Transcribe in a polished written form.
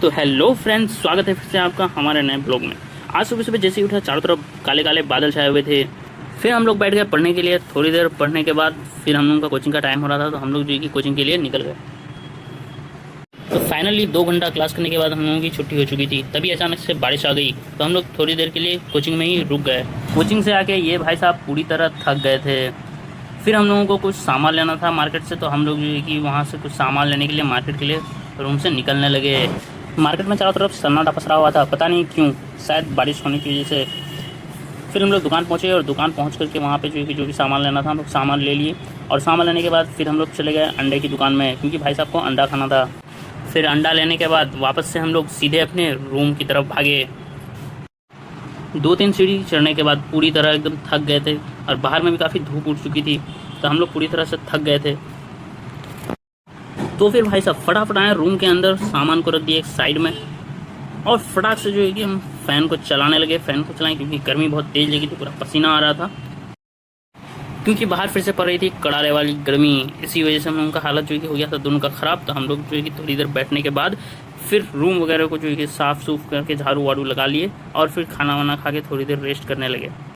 तो hello friends, स्वागत है फिर से आपका हमारे नए ब्लॉग में। आज सुबह सुबह जैसे ही उठा, चारों तरफ काले काले बादल छाए हुए थे। फिर हम लोग बैठ गए पढ़ने के लिए। थोड़ी देर पढ़ने के बाद फिर हम लोगों का कोचिंग का टाइम हो रहा था, तो हम लोग जो कि कोचिंग के लिए निकल गए। तो फाइनली 2 घंटा क्लास करने के बाद हम लोगों की छुट्टी हो चुकी थी। तभी अचानक से बारिश आ गई, तो हम लोग थोड़ी देर के लिए कोचिंग में ही रुक गए। कोचिंग से आके ये भाई साहब पूरी तरह थक गए थे। फिर हम लोगों को कुछ सामान लेना था मार्केट से, तो हम लोग जो है कि वहाँ से कुछ सामान लेने के लिए मार्केट के लिए रूम से निकलने लगे। मार्केट में चारों तरफ सन्नाटा पसरा हुआ था, पता नहीं क्यों, शायद बारिश होने की वजह से। फिर हम लोग दुकान पहुँचे और दुकान पहुँच करके वहाँ पे जो भी सामान लेना था हम लोग सामान ले लिए। और सामान लेने के बाद फिर हम लोग चले गए अंडे की दुकान में, क्योंकि भाई साहब को अंडा खाना था। फिर अंडा लेने के बाद वापस से हम लोग सीधे अपने रूम की तरफ भागे। 2-3 सीढ़ी चढ़ने के बाद पूरी तरह एकदम थक गए थे, और बाहर में भी काफ़ी धूप उठ चुकी थी, तो हम लोग पूरी तरह से थक गए थे। तो फिर भाई साहब फटाफट आए रूम के अंदर, सामान को रख दिए एक साइड में, और फटाक से जो है कि हम फ़ैन को चलाने लगे। फ़ैन को चलाएं क्योंकि गर्मी बहुत तेज़ लगी थी, पूरा पसीना आ रहा था, क्योंकि बाहर फिर से पड़ रही थी कड़ाके वाली गर्मी। इसी वजह से हम लोगों का हालत जो है कि हो गया था दोनों का ख़राब। तो हम लोग जो है कि थोड़ी देर बैठने के बाद फिर रूम वगैरह को जो है कि साफ़ सूफ करके झाड़ू वाड़ू लगा लिए, और फिर खाना वाना खा के थोड़ी देर रेस्ट करने लगे।